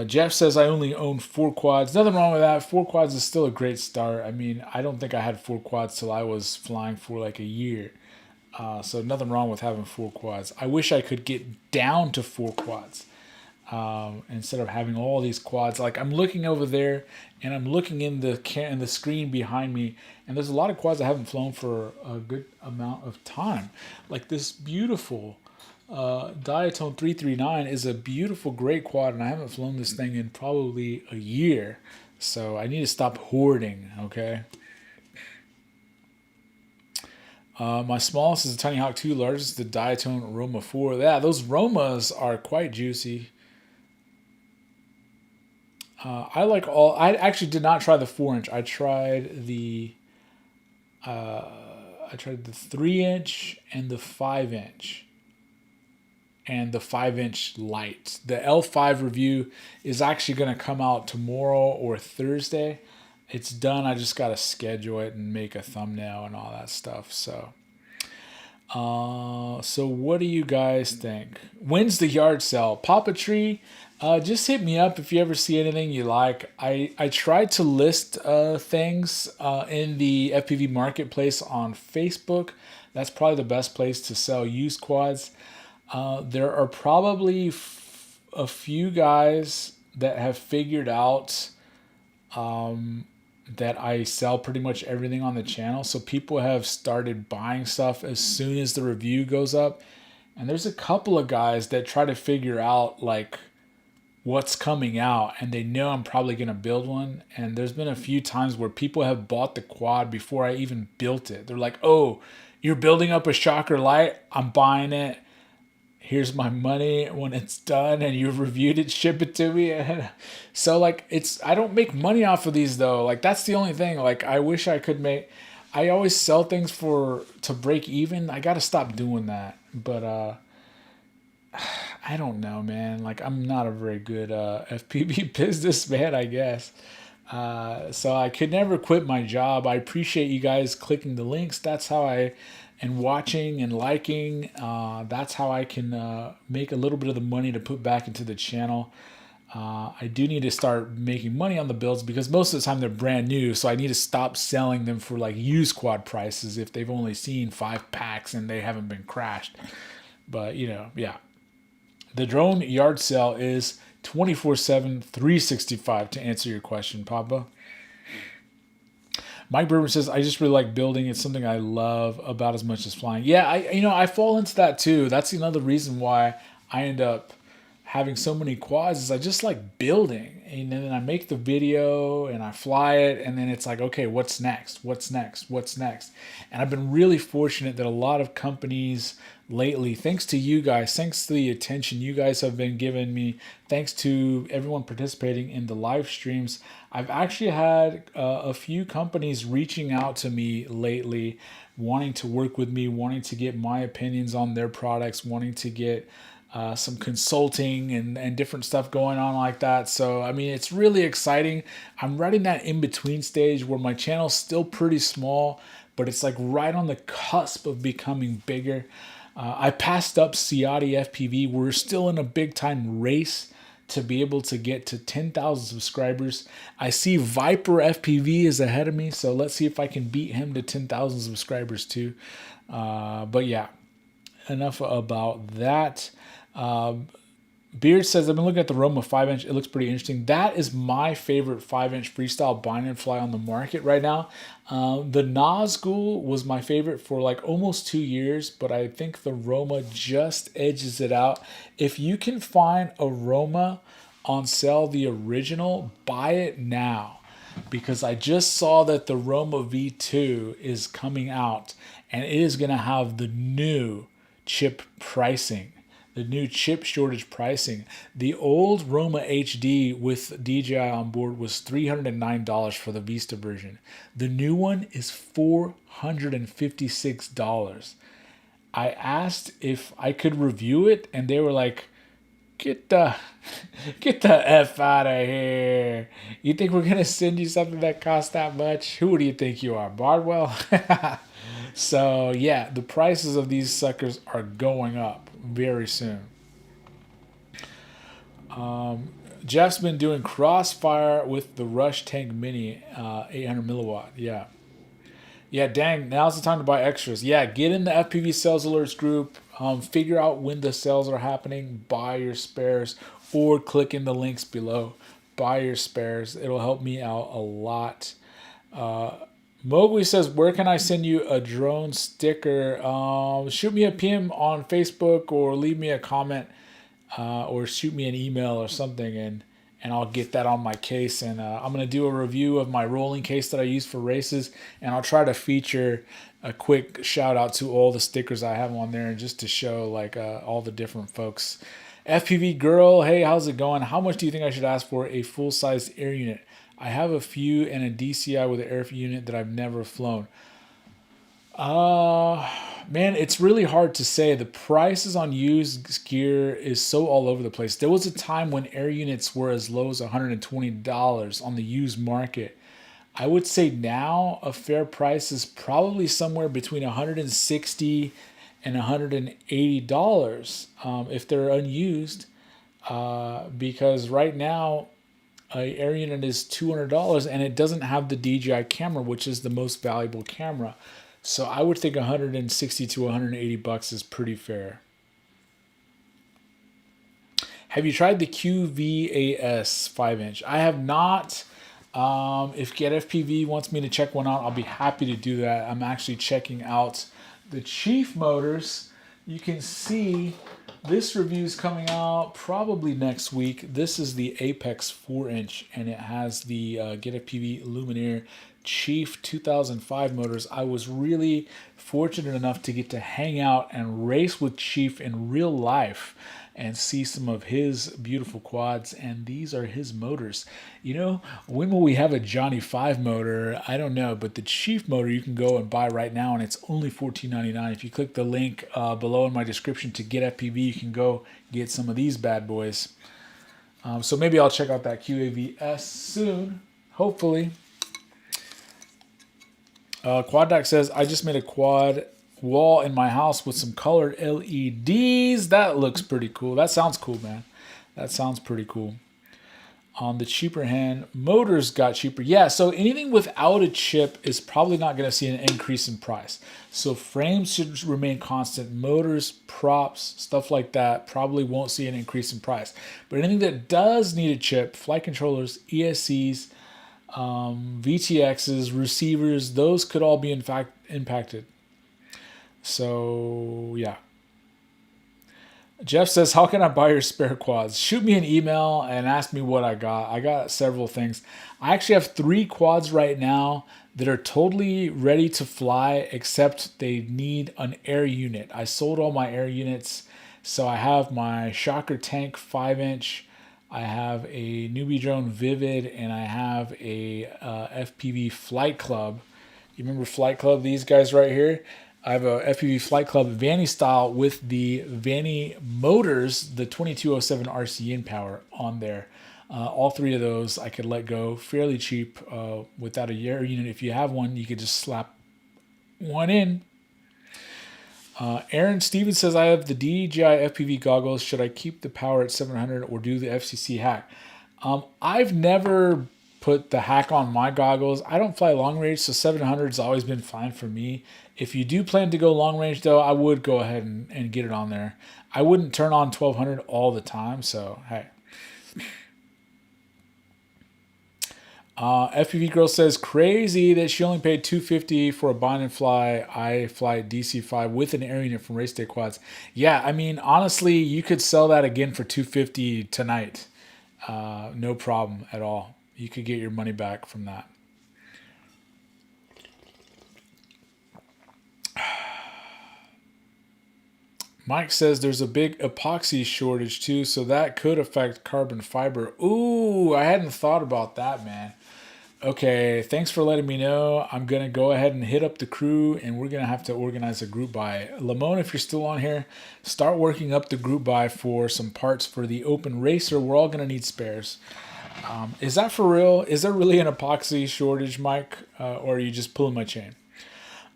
Jeff says I only own 4 quads. Nothing wrong with that. 4 quads is still a great start. I mean, I don't think I had 4 quads till I was flying for like a year. So nothing wrong with having 4 quads. I wish I could get down to 4 quads instead of having all these quads. Like I'm looking over there and I'm looking in the screen behind me, and there's a lot of quads I haven't flown for a good amount of time. Like this beautiful Diatone 339 is a beautiful, great quad, and I haven't flown this thing in probably a year. So I need to stop hoarding, okay? My smallest is a Tiny Hawk 2, largest is the Diatone Roma 4. Yeah, those Romas are quite juicy. I actually did not try the 4-inch. I tried the 3-inch and the 5-inch. And the 5-inch light. The L5 review is actually going to come out tomorrow or Thursday. It's done. I just got to schedule it and make a thumbnail and all that stuff. So what do you guys think? When's the yard sale? Papa Tree, just hit me up if you ever see anything you like. I tried to list things in the FPV marketplace on Facebook. That's probably the best place to sell used quads. There are probably a few guys that have figured out that I sell pretty much everything on the channel. So people have started buying stuff as soon as the review goes up. And there's a couple of guys that try to figure out like what's coming out, and they know I'm probably going to build one. And there's been a few times where people have bought the quad before I even built it. They're like, oh, you're building up a Shocker Light? I'm buying it. Here's my money when it's done, and you've reviewed it, ship it to me. And so like I don't make money off of these though. Like that's the only thing. Like I wish I could I always sell things to break even. I got to stop doing that. But I don't know, man. Like I'm not a very good FPV businessman, I guess. So I could never quit my job. I appreciate you guys clicking the links. That's how and watching and liking. That's how I can make a little bit of the money to put back into the channel. I do need to start making money on the builds because most of the time they're brand new. So I need to stop selling them for like used quad prices if they've only seen 5 packs and they haven't been crashed. But yeah. The drone yard sale is 24/7, 365 to answer your question, Papa. Mike Berman says, I just really like building. It's something I love about as much as flying. Yeah, I fall into that too. That's another reason why I end up having so many quads is I just like building. And then I make the video and I fly it. And then it's like, okay, what's next? What's next? What's next? And I've been really fortunate that a lot of companies lately, thanks to you guys, thanks to the attention you guys have been giving me, thanks to everyone participating in the live streams, I've actually had a few companies reaching out to me lately, wanting to work with me, wanting to get my opinions on their products, wanting to get some consulting and different stuff going on like that. So, I mean, it's really exciting. I'm right in that in-between stage where my channel's still pretty small, but it's like right on the cusp of becoming bigger. I passed up Ciotti FPV. We're still in a big-time race to be able to get to 10,000 subscribers. I see Viper FPV is ahead of me, so let's see if I can beat him to 10,000 subscribers too. But yeah, enough about that. Beard says, I've been looking at the Roma 5-inch. It looks pretty interesting. That is my favorite 5-inch freestyle bind and fly on the market right now. The Nazgul was my favorite for like almost 2 years, but I think the Roma just edges it out. If you can find a Roma on sale, the original, buy it now. Because I just saw that the Roma V2 is coming out and it is going to have the new chip pricing, the new chip shortage pricing. The old Roma HD with DJI on board was $309 for the Vista version. The new one is $456. I asked if I could review it and they were like, Get the get the F out of here. You think we're gonna send you something that costs that much? Who do you think you are, Bardwell? So yeah, the prices of these suckers are going up very soon. Jeff's been doing crossfire with the Rush Tank Mini 800 milliwatt. Yeah. Yeah, dang, now's the time to buy extras. Yeah, get in the FPV sales alerts group, figure out when the sales are happening, buy your spares, or click in the links below. Buy your spares. It'll help me out a lot. Mowgli says, where can I send you a drone sticker? Shoot me a PM on Facebook or leave me a comment or shoot me an email or something, and I'll get that on my case. And I'm going to do a review of my rolling case that I use for races, and I'll try to feature a quick shout out to all the stickers I have on there, just to show like all the different folks. FPV Girl, hey, how's it going? How much do you think I should ask for a full-sized air unit? I have a few and a DCI with an air unit that I've never flown. Man, it's really hard to say. The prices on used gear is so all over the place. There was a time when air units were as low as $120 on the used market. I would say now a fair price is probably somewhere between $160 and $180 if they're unused. Because right now a air unit is $200 and it doesn't have the DJI camera, which is the most valuable camera. So I would think 160 to 180 bucks is pretty fair. Have you tried the QVAS 5-inch? I have not. If Get FPV wants me to check one out, I'll be happy to do that. I'm actually checking out the Chief motors. You can see this review is coming out probably next week. This is the Apex 4-inch, and it has the Get FPV Luminaire Chief 2005 motors. I was really fortunate enough to get to hang out and race with Chief in real life and see some of his beautiful quads, and these are his motors. You know, when will we have a Johnny 5 motor? I don't know, but the Chief motor you can go and buy right now, and it's only $14.99. If you click the link below in my description to Get FPV, you can go get some of these bad boys. So maybe I'll check out that QAVS soon, hopefully. Quad Doc says, I just made a quad wall in my house with some colored LEDs. That looks pretty cool. That sounds cool, man. That sounds pretty cool. On the cheaper hand, motors got cheaper. Yeah, so anything without a chip is probably not going to see an increase in price. So frames should remain constant. Motors, props, stuff like that probably won't see an increase in price. But anything that does need a chip, flight controllers, ESCs, VTXs, receivers, those could all be in fact impacted. So yeah. Jeff says, how can I buy your spare quads? Shoot me an email and ask me what I got. I got several things. I actually have 3 quads right now that are totally ready to fly, except they need an air unit. I sold all my air units. So I have my Shocker Tank 5-inch. I have a Newbie Drone Vivid, and I have a FPV Flight Club. You remember Flight Club, these guys right here? I have a FPV Flight Club Vanny style with the Vanny motors, the 2207 RCN power on there. All 3 of those I could let go fairly cheap without a air unit. If you have one, you could just slap one in. Aaron Stevens says, I have the DJI FPV goggles. Should I keep the power at 700 or do the FCC hack? I've never put the hack on my goggles. I don't fly long range, so 700 has always been fine for me. If you do plan to go long range, though, I would go ahead and get it on there. I wouldn't turn on 1200 all the time, so hey. FPV Girl says, crazy that she only paid $250 for a bind and fly. I fly DC5 with an air unit from Race Day Quads. Yeah, I mean, honestly, you could sell that again for $250 tonight. No problem at all. You could get your money back from that. Mike says there's a big epoxy shortage too, so that could affect carbon fiber. Ooh, I hadn't thought about that, man. Okay, thanks for letting me know. I'm going to go ahead and hit up the crew, and we're going to have to organize a group buy. Lamone, if you're still on here, start working up the group buy for some parts for the open racer. We're all going to need spares. Is that for real? Is there really an epoxy shortage, Mike, or are you just pulling my chain?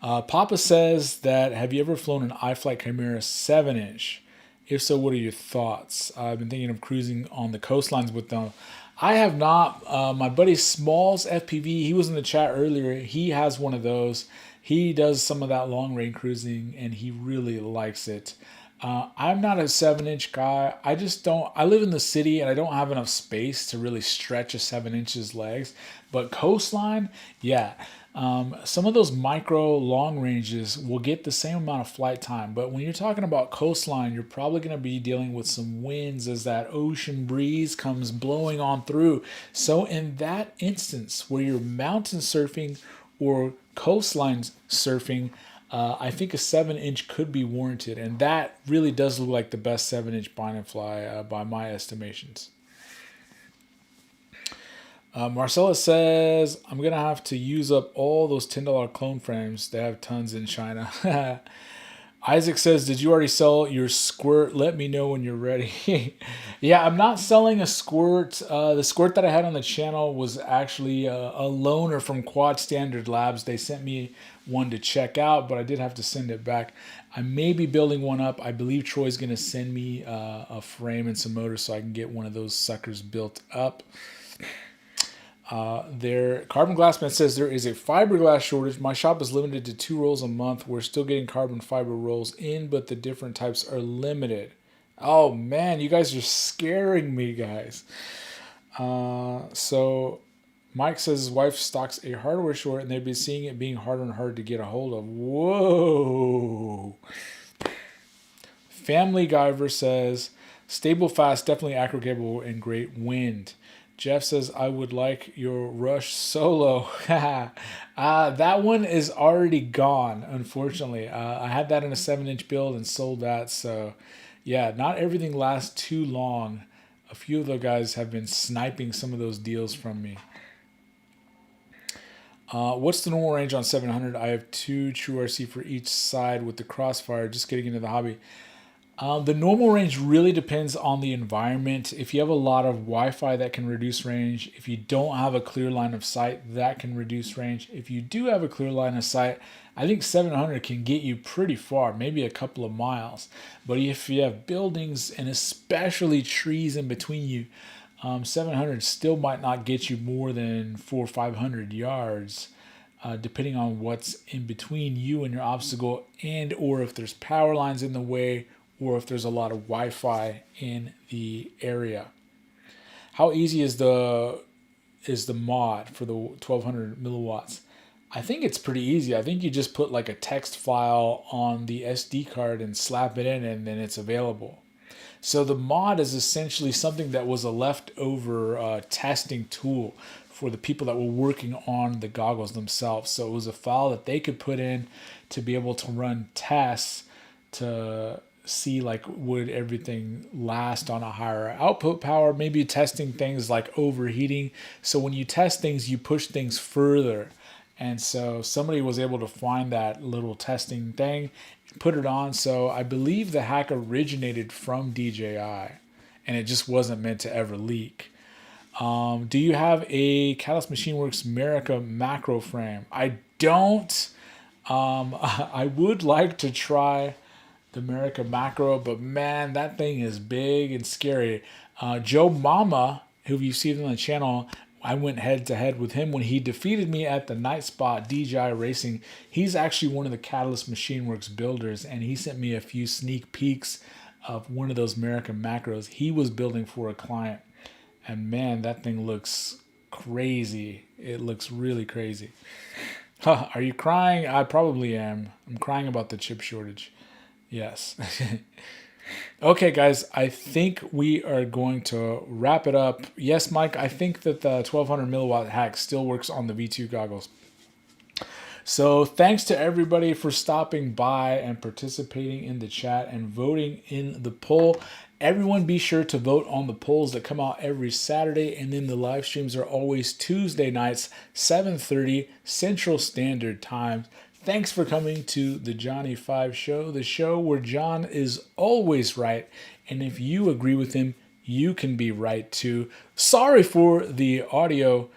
Papa says that, have you ever flown an iFlight Chimera 7-inch? If so, what are your thoughts? I've been thinking of cruising on the coastlines with them. I have not. My buddy Smalls FPV, he was in the chat earlier. He has one of those. He does some of that long range cruising, and he really likes it. I'm not a 7-inch guy. I just don't. I live in the city, and I don't have enough space to really stretch a 7-inch legs. But coastline, yeah. Some of those micro long ranges will get the same amount of flight time, but when you're talking about coastline, you're probably going to be dealing with some winds as that ocean breeze comes blowing on through. So in that instance where you're mountain surfing or coastline surfing, I think a 7-inch could be warranted, and that really does look like the best 7-inch bind and fly by my estimations. Marcella says, I'm going to have to use up all those $10 clone frames. They have tons in China. Isaac says, did you already sell your squirt? Let me know when you're ready. Yeah, I'm not selling a squirt. The squirt that I had on the channel was actually a loaner from Quad Standard Labs. They sent me one to check out, but I did have to send it back. I may be building one up. I believe Troy's going to send me a frame and some motors so I can get one of those suckers built up. Their Carbon Glassman says there is a fiberglass shortage. My shop is limited to 2 rolls a month. We're still getting carbon fiber rolls in, but the different types are limited. Oh man, you guys are scaring me, guys. So Mike says his wife stocks a hardware short, and they've been seeing it being harder and harder to get a hold of. Whoa. Family Guyver says stable, fast, definitely acro capable, and great wind. Jeff says, I would like your Rush Solo. That one is already gone, unfortunately. I had that in a 7-inch build and sold that. So, yeah, not everything lasts too long. A few of the guys have been sniping some of those deals from me. What's the normal range on 700? I have 2 True RC for each side with the Crossfire, just getting into the hobby. The normal range really depends on the environment. If you have a lot of Wi-Fi, that can reduce range. If you don't have a clear line of sight, that can reduce range. If you do have a clear line of sight, I think 700 can get you pretty far, maybe a couple of miles. But if you have buildings and especially trees in between you, 700 still might not get you more than 400 or 500 yards, depending on what's in between you and your obstacle, and or if there's power lines in the way, or if there's a lot of Wi-Fi in the area. How easy is the mod for the 1200 milliwatts? I think it's pretty easy. I think you just put like a text file on the SD card and slap it in, and then it's available. So the mod is essentially something that was a leftover testing tool for the people that were working on the goggles themselves. So it was a file that they could put in to be able to run tests to see like would everything last on a higher output power, maybe testing things like overheating. So when you test things, you push things further. And so somebody was able to find that little testing thing, put it on. So I believe the hack originated from DJI, and it just wasn't meant to ever leak. Do you have a Catalyst Machine Works America macro frame? I don't. I would like to try the America Macro, but man, that thing is big and scary. Joe Mama, who you've seen on the channel, I went head to head with him when he defeated me at the Night Spot DJI Racing. He's actually one of the Catalyst Machine Works builders, and he sent me a few sneak peeks of one of those American macros he was building for a client. And man, that thing looks crazy. It looks really crazy. Huh, are you crying? I probably am. I'm crying about the chip shortage. Yes. Okay, guys, I think we are going to wrap it up. Yes, Mike, I think that the 1200 milliwatt hack still works on the V2 goggles. So thanks to everybody for stopping by and participating in the chat and voting in the poll. Everyone be sure to vote on the polls that come out every Saturday, and then the live streams are always Tuesday nights, 7:30 Central Standard Time. Thanks for coming to the Johnny 5 Show, the show where John is always right, and if you agree with him, you can be right too. Sorry for the audio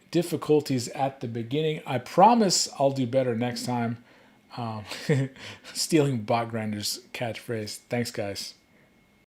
difficulties at the beginning. I promise I'll do better next time. Stealing Bot Grinder's catchphrase. Thanks, guys.